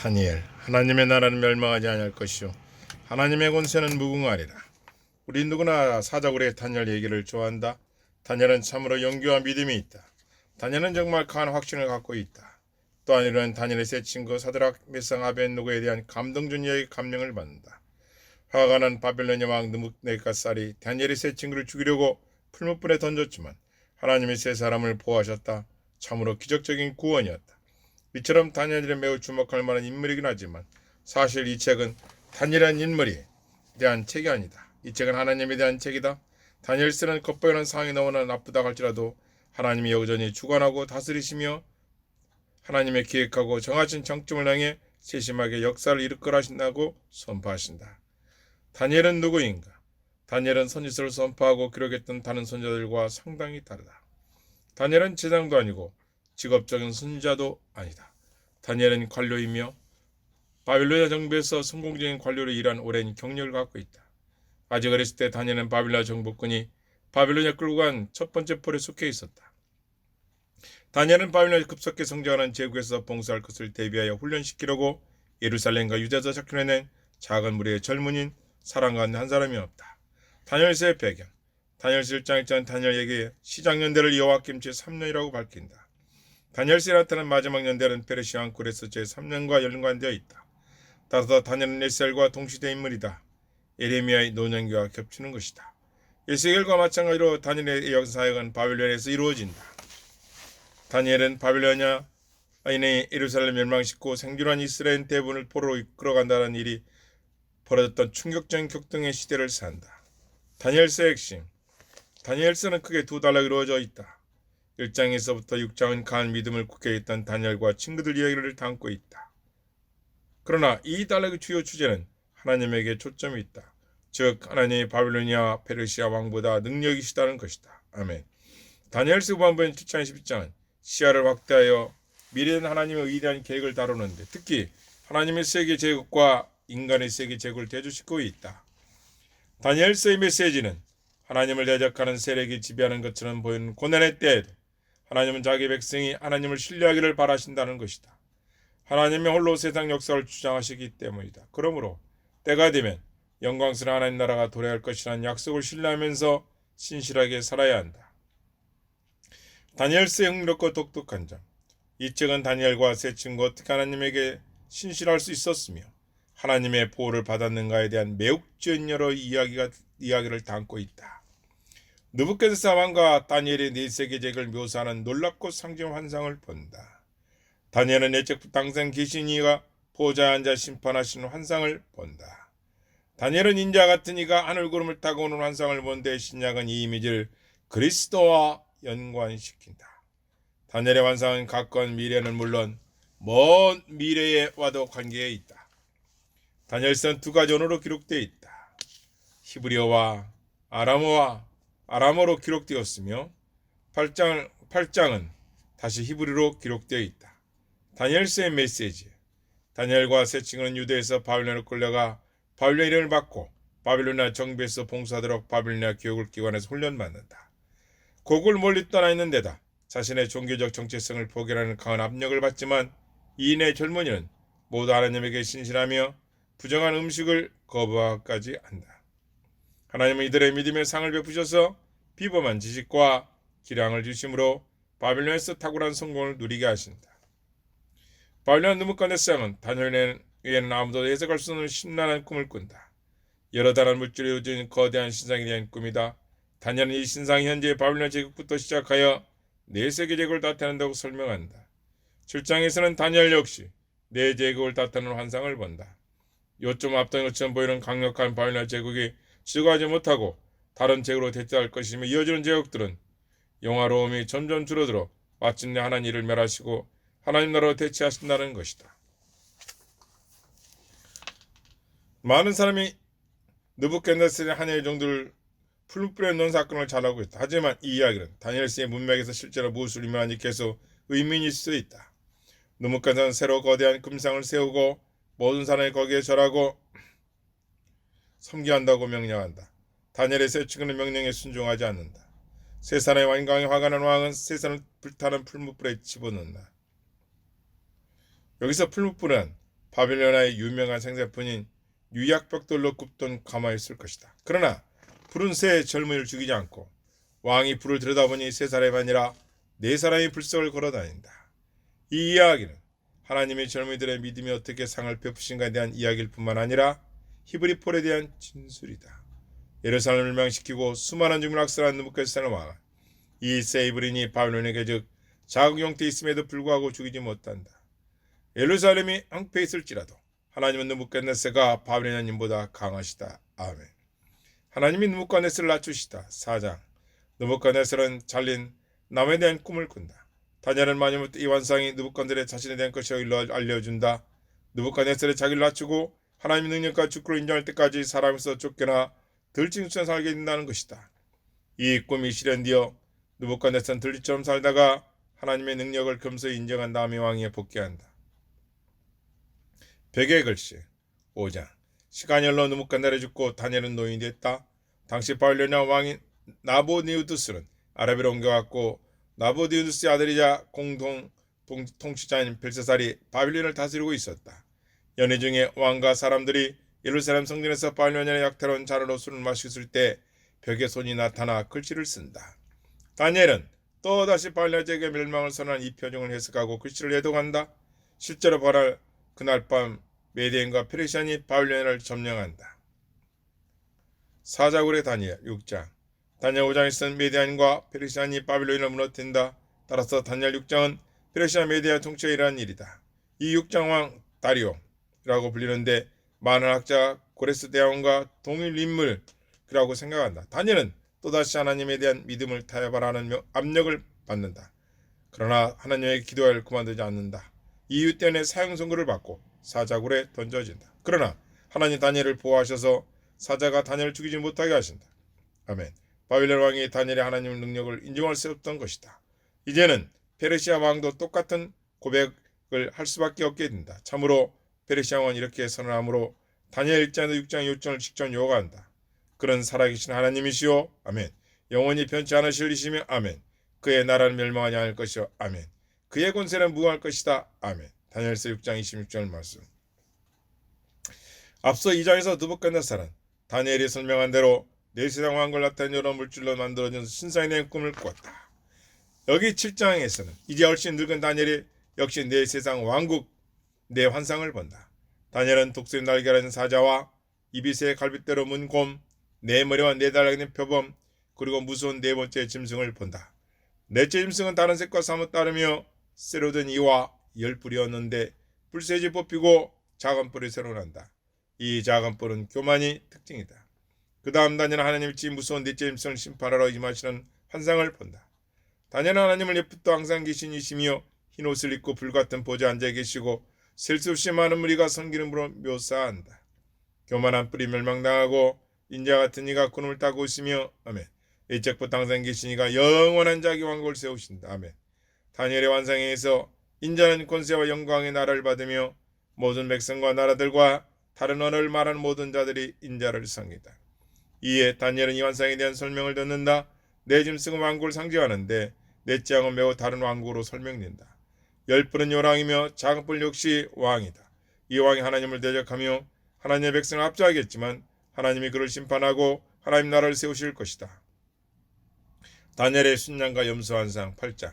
다니엘, 하나님의 나라는 멸망하지 아니할 것이요 하나님의 권세는 무궁하리라. 우리 누구나 사자굴의 다니엘 얘기를 좋아한다. 다니엘은 참으로 용기와 믿음이 있다. 다니엘은 정말 강한 확신을 갖고 있다. 또한 이런 다니엘의 세 친구 사드락, 메삭, 아벤누고에 대한 감동적 이야기 감명을 받는다. 화가 난 바벨론의 왕 느부갓네살이 다니엘의 세 친구를 죽이려고 풀무불에 던졌지만 하나님이 세 사람을 보호하셨다. 참으로 기적적인 구원이었다. 이처럼 다니엘이 매우 주목할 만한 인물이긴 하지만 사실 이 책은 다니엘이라는 인물에 대한 책이 아니다. 이 책은 하나님에 대한 책이다. 다니엘서는 겉보이는 상황이 너무나 나쁘다고 할지라도 하나님이 여전히 주관하고 다스리시며 하나님의 계획하고 정하신 정점을 향해 세심하게 역사를 이끌어 하신다고 선포하신다. 다니엘은 누구인가? 다니엘은 선지서를 선포하고 기록했던 다른 선지자들과 상당히 다르다. 다니엘은 제장도 아니고 직업적인 선지자도 아니다. 다니엘은 관료이며 바빌로니아 정부에서 성공적인 관료로 일한 오랜 경력을 갖고 있다. 아직 어렸을 때 다니엘은 바빌로니아 정부군이 바빌로니아 끌고 간 첫 번째 폴에 속해 있었다. 다니엘은 바빌로니아 급속히 성장하는 제국에서 봉사할 것을 대비하여 훈련시키려고 예루살렘과 유대에서 작전해낸 작은 무리의 젊은인 사람 가운데 한 사람이었다. 다니엘서의 배경. 다니엘서 1장 1장 다니엘에게 시작 연대를 여호와김 제3년이라고 밝힌다. 다니엘서에 나타난 마지막 연대는 페르시아 왕 고레스 제3년과 연관되어 있다. 따라서 다니엘은 에셀과 동시대 인물이다. 예레미야의 노년기와 겹치는 것이다. 에스겔과 마찬가지로 다니엘의 역사사역은 바빌론에서 이루어진다. 다니엘은 바빌로니아인의 예루살렘 멸망시키고 생존한 이스라엘 대부분을 포로로 이끌어간다는 일이 벌어졌던 충격적인 격동의 시대를 산다. 다니엘서의 핵심. 다니엘서는 크게 두 단락으로 이루어져 있다. 1장에서부터 6장은 강한 믿음을 굳게 했던 다니엘과 친구들 이야기를 담고 있다. 그러나 이 단락의 주요 주제는 하나님에게 초점이 있다. 즉 하나님이 바빌로니아 페르시아 왕보다 능력이시다는 것이다. 아멘. 다니엘서 후반부인 7장 12장은 시야를 확대하여 미래는 하나님의 위대한 계획을 다루는데 특히 하나님의 세계 제국과 인간의 세계 제국을 대조시키고 있다. 다니엘서의 메시지는 하나님을 대적하는 세력이 지배하는 것처럼 보이는 고난의 때에도 하나님은 자기 백성이 하나님을 신뢰하기를 바라신다는 것이다. 하나님의 홀로 세상 역사를 주장하시기 때문이다. 그러므로 때가 되면 영광스러운 하나님 나라가 도래할 것이라는 약속을 신뢰하면서 신실하게 살아야 한다. 다니엘서의 흥미롭고 독특한 점. 이 책은 다니엘과 세 친구 어떻게 하나님에게 신실할 수 있었으며 하나님의 보호를 받았는가에 대한 매혹적인 여러 이야기를 담고 있다. 느부갓네살 왕과 다니엘의 네 세계 제국을 묘사하는 놀랍고 상징 환상을 본다. 다니엘은 예측 당생 계신 이가 보좌에 앉아 심판하시는 환상을 본다. 다니엘은 인자 같은 이가 하늘구름을 타고 오는 환상을 본데 신약은 이 이미지를 그리스도와 연관시킨다. 다니엘의 환상은 가까운 미래는 물론 먼 미래에 와도 관계에 있다. 다니엘서는 두 가지 언어로 기록되어 있다. 히브리어와 아람어로 기록되었으며 8장은 다시 히브리어로 기록되어 있다. 다니엘서의 메시지. 다니엘과 세 친구는 유대에서 바빌론으로 끌려가 바빌론 이름을 받고 바빌로니아 정부에서 봉사하도록 바빌로니아 교육을 기관에서 훈련받는다. 고국을 멀리 떠나 있는 데다 자신의 종교적 정체성을 포기하는 강한 압력을 받지만 이인의 젊은이는 모두 하나님에게 신실하며 부정한 음식을 거부하기까지 한다. 하나님은 이들의 믿음의 상을 베푸셔서 비범한 지식과 기량을 주심으로 바빌론에서 탁월한 성공을 누리게 하신다. 바빌론 느부갓네살은 다니엘 외에는 아무도 해석할 수 없는 신난한 꿈을 꾼다. 여러 다른 물질이 이루어진 거대한 신상에 대한 꿈이다. 다니엘은 이 신상이 현재 바빌론 제국부터 시작하여 네 세계 제국을 나타낸다고 설명한다. 7장에서는 다니엘 역시 네 제국을 나타내는 환상을 본다. 요점 앞던 것처럼 보이는 강력한 바빌론 제국이 지속하지 못하고 다른 제국으로 대체할 것이며 이어지는 제국들은 영화로움이 점점 줄어들어 마침내 하나님 이를 멸하시고 하나님 나라로 대체하신다는 것이다. 많은 사람이 느부갓네살의 한해의 정도를 풀무불에 넣은 사건을 잘하고 있다. 하지만 이 이야기는 다니엘서의 문맥에서 실제로 무엇을 의미하는지 계속 의문이 있을 수 있다. 느부갓네살은 새로 거대한 금상을 세우고 모든 사람이 거기에 절하고 섬겨한다고 명령한다. 다니엘의 세 친구는 명령에 순종하지 않는다. 세 사람의 완강히 화가 난 왕은 세 사람을 불타는 풀무불에 집어넣는다. 여기서 풀무불은 바빌로나의 유명한 생세품인 유약벽돌로 굽던 가마였을 것이다. 그러나 불은 새 젊은이를 죽이지 않고 왕이 불을 들여다보니 세 사람이 아니라 네 사람이 불석을 걸어다닌다. 이 이야기는 하나님의 젊은이들의 믿음이 어떻게 상을 베푸신가에 대한 이야기일 뿐만 아니라 히브리 폴에 대한 진술이다. 예루살렘을 멸망시키고 수많은 주민을 학살한 느부갓네살 왕은 이 세이브린이 바빌론에게 즉 자국 형태에 있음에도 불구하고 죽이지 못한다. 예루살렘이 황폐해 있을지라도 하나님은 느부갓네살가 바빌로니아님보다 강하시다. 아멘. 하나님이 느부갓네살을 낮추시다. 4장. 느부갓네살은 잘린 남에 대한 꿈을 꾼다. 다니엘은 마지막부터 이 환상이 느부갓네살의 자신에 대한 것이라고 알려준다. 느부갓네살이 자기를 낮추고 하나님의 능력과 주권을 인정할 때까지 사람에서 쫓겨나 들짐승처럼 살게 된다는 것이다. 이 꿈이 실현되어 느부갓네살은 들쥐처럼 살다가 하나님의 능력을 겸손히 인정한 다음에 왕위에 복귀한다. 벽의 글씨 5장. 시간이 흘러 느부갓네살이 죽고 다니엘은 노인이 됐다. 당시 바빌로니아 왕인 나보니우두스는 아라비로 옮겨갔고 나보니우두스의 아들이자 공동 통치자인 벨사살이 바빌론을 다스리고 있었다. 연회 중에 왕과 사람들이 예루살렘 성전에서 바빌로니아의 약탈한 잔으로 술을 마셨을 때 벽에 손이 나타나 글씨를 쓴다. 다니엘은 또다시 바빌로니아 제국의 멸망을 선언한 이 표정을 해석하고 글씨를 해독한다. 실제로 바로 그날 밤 메디안과 페르시안이 바빌로니아를 점령한다. 사자굴의 다니엘 6장. 다니엘 5장에서는 메디안과 페르시안이 바빌로니아를 무너뜨린다. 따라서 다니엘 6장은 페르시아 메디아 통치에 일어난 일이다. 이 6장 왕 다리오라고 불리는데 많은 학자가 고레스 대왕과 동일 인물이라고 생각한다. 다니엘은 또다시 하나님에 대한 믿음을 타협하라는 압력을 받는다. 그러나 하나님에게 기도할 그만두지 않는다. 이 이유 때문에 사형 선고를 받고 사자굴에 던져진다. 그러나 하나님 다니엘을 보호하셔서 사자가 다니엘을 죽이지 못하게 하신다. 아멘. 바빌론 왕이 다니엘의 하나님의 능력을 인정할 수 없던 것이다. 이제는 페르시아 왕도 똑같은 고백을 할 수밖에 없게 된다. 참으로 페르시아 왕은 이렇게 선언하므로 다니엘 1장 6장 요청을 직접 요구한다. 그는 살아계신 하나님이시오. 아멘. 영원히 변치 않으실 이시며 아멘. 그의 나라는 멸망하지 않을 것이오. 아멘. 그의 권세는 무궁할 것이다. 아멘. 다니엘서 6장 26절 말씀. 앞서 2장에서 느부갓네살은 다니엘이 설명한 대로 네 세상 왕국을 나타낸 여러 물질로 만들어진 신상에 대한 꿈을 꾸었다. 여기 7장에서는 이제 훨씬 늙은 다니엘이 역시 네 세상 왕국 내 환상을 본다. 다니엘은 독수리 날개라는 사자와 입이 새 갈빗대로 문 곰, 네 머리와 네 달락의 표범, 그리고 무서운 네 번째 짐승을 본다. 넷째 짐승은 다른 색과 사뭇 다르며 쇠로 된 이와 열 뿔이었는데 불새지 뽑히고 작은 뿔이 새로 난다. 이 작은 뿔은 교만이 특징이다. 그 다음 다니엘은 하나님의 무서운 넷째 짐승을 심판하러 임하시는 환상을 본다. 다니엘은 하나님을 예쁘도 항상 계신이시며 흰 옷을 입고 불같은 보좌에 앉아 계시고 셀 수 없이 많은 무리가 섬기는으로 묘사한다. 교만한 뿔이 멸망당하고 인자 같은 이가 구름을 타고 있으며 아멘. 일적부터 항상 계신 이가 영원한 자기 왕국을 세우신다. 아멘. 다니엘의 환상에서 인자는 권세와 영광의 나라를 받으며 모든 백성과 나라들과 다른 언어를 말하는 모든 자들이 인자를 섬기다. 이에 다니엘은 이 환상에 대한 설명을 듣는다. 네 짐승은 왕국을 상징하는데 넷째 왕은 매우 다른 왕국으로 설명된다. 열 뿔은 요랑이며 작은 뿔 역시 왕이다. 이 왕이 하나님을 대적하며 하나님의 백성을 압제하겠지만 하나님이 그를 심판하고 하나님 나라를 세우실 것이다. 다니엘의 순양과 염소 환상 8장.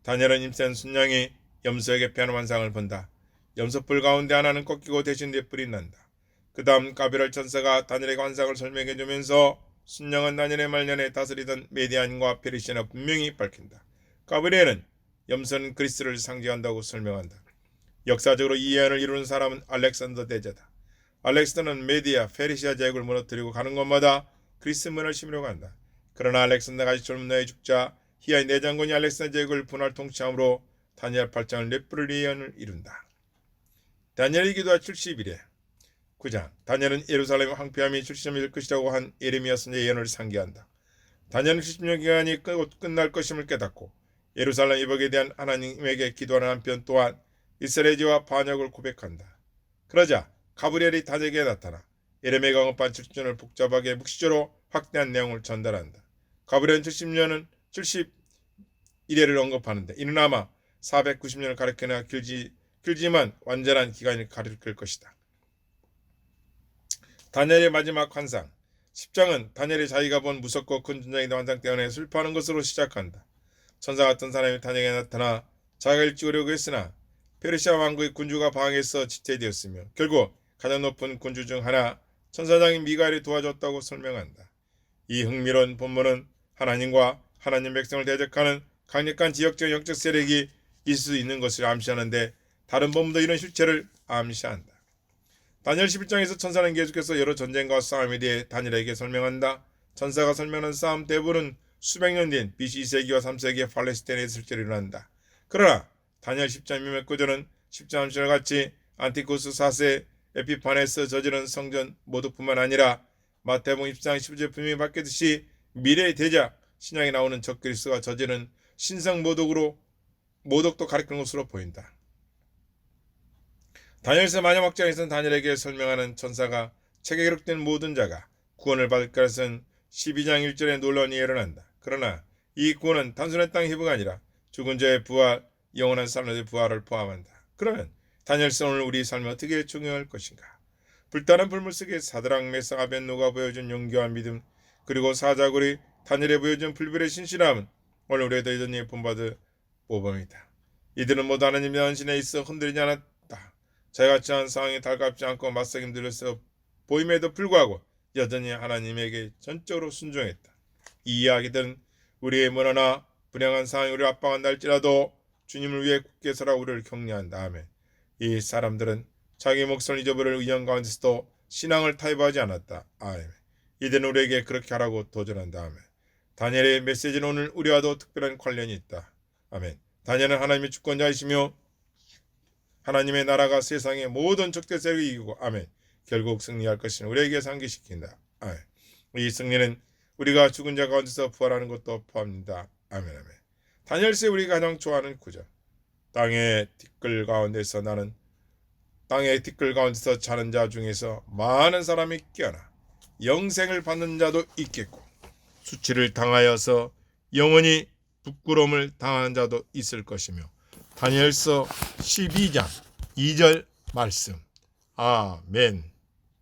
다니엘은 임센 순양이 염소에게 피하는 환상을 본다. 염소뿔 가운데 하나는 꺾이고 대신 네 뿔이 난다. 그 다음 가브리엘 천사가 다니엘에게 환상을 설명해 주면서 순양은 다니엘의 말년에 다스리던 메디안과 페르시아가 분명히 밝힌다. 가브리엘은 염소는 그리스를 상징한다고 설명한다. 역사적으로 이 예언을 이루는 사람은 알렉산더 대제다. 알렉산더는 메디아, 페르시아 제국을 무너뜨리고 가는 곳마다 그리스 문을 심으려고 한다. 그러나 알렉산더가 아직 젊은 나이에 죽자 히아의 내장군이 알렉산더 제국을 분할 통치함으로 다니엘 8장을 넷뿔을 예언을 이룬다. 다니엘이 기도한 70일에 9장. 다니엘은 예루살렘의 황폐함이 출시점이 될 것이라고 한 예레미야 선지자의 예언을 상기한다. 다니엘은 70년 기간이 끝날 것임을 깨닫고 예루살렘 회복에 대한 하나님에게 기도하는 한편 또한 이스라엘의 죄와 반역을 고백한다. 그러자 가브리엘이 다니엘에게 나타나 예레미야가 언급한 70년을 복잡하게 묵시적으로 확대한 내용을 전달한다. 가브리엘은 70일을 언급하는데 이는 아마 490년을 가리키나 길지 길지만 완전한 기간을 가리킬 것이다. 다니엘의 마지막 환상. 10장은 다니엘이 자기가 본 무섭고 큰 전쟁의 환상 때문에 슬퍼하는 것으로 시작한다. 천사 같은 사람이 다니엘에게 나타나 자기를 찍으려고 했으나 페르시아 왕국의 군주가 방해해서 지체되었으며 결국 가장 높은 군주 중 하나 천사장인 미가엘이 도와줬다고 설명한다. 이 흥미로운 본문은 하나님과 하나님 백성을 대적하는 강력한 지역적 영적 세력이 있을 수 있는 것을 암시하는데 다른 본문도 이런 실체를 암시한다. 다니엘 11장에서 천사는 계속해서 여러 전쟁과 싸움에 대해 다니엘에게 설명한다. 천사가 설명하는 싸움 대부분은 수백 년 뒤인 BC 2세기와 3세기의 팔레스타인에 실제로 일어난다. 그러나 다니엘 10장 몇몇 구절은 10장 3절 같이 안티코스 4세 에피파네스 저지른 성전 모독뿐만 아니라 마태복음 10장 15절 분명히 밝혔듯이 미래의 대작 신약에 나오는 적그리스도가 저지른 신성 모독도 가리키는 것으로 보인다. 다니엘서 마지막 장에서는 다니엘에게 설명하는 천사가 책에 기록된 모든 자가 구원을 받을 것은 12장 1절에 놀라운 일이 일어난다. 그러나 이 구원은 단순한 땅의 회복이 아니라 죽은 자의 부활, 영원한 삶의 부활을 포함한다. 그러면 다니엘서 오늘 우리 삶에 어떻게 적용할 것인가? 불타는 불물 속에 사드락, 메삭, 아벳노가 보여준 용기와 믿음, 그리고 사자굴이 다니엘에 보여준 불변의 신실함은 오늘 우리에게 여전히 본받을 모범이다. 이들은 모두 하나님의 헌신에 있어 흔들리지 않았다. 자기같이 한 상황에 달갑지 않고 맞서기 힘들어서 보임에도 불구하고 여전히 하나님에게 전적으로 순종했다. 이 이야기들은 우리의 무난하나 불행한 상황이 우리를 압박한다 할지라도 주님을 위해 굳게 서라 우리를 격려한다. 아멘. 이 사람들은 자기 목숨을 잊어버릴 위험 가운데서도 신앙을 타협하지 않았다. 아멘. 이들은 우리에게 그렇게 하라고 도전한다. 아멘. 다니엘의 메시지는 오늘 우리와도 특별한 관련이 있다. 아멘. 다니엘은 하나님의 주권자이시며 하나님의 나라가 세상의 모든 적대 세력을 이기고 아멘. 결국 승리할 것을 우리에게 상기시킨다. 아멘. 이 승리는 우리가 죽은 자 가운데서 부활하는 것도 포함합니다. 아멘. 아멘. 다니엘서에 우리가 가장 좋아하는 구절. 땅의 티끌 가운데서 자는 자 중에서 많은 사람이 깨어나 영생을 받는 자도 있겠고 수치를 당하여서 영원히 부끄러움을 당한 자도 있을 것이며 다니엘서 12장 2절 말씀. 아멘.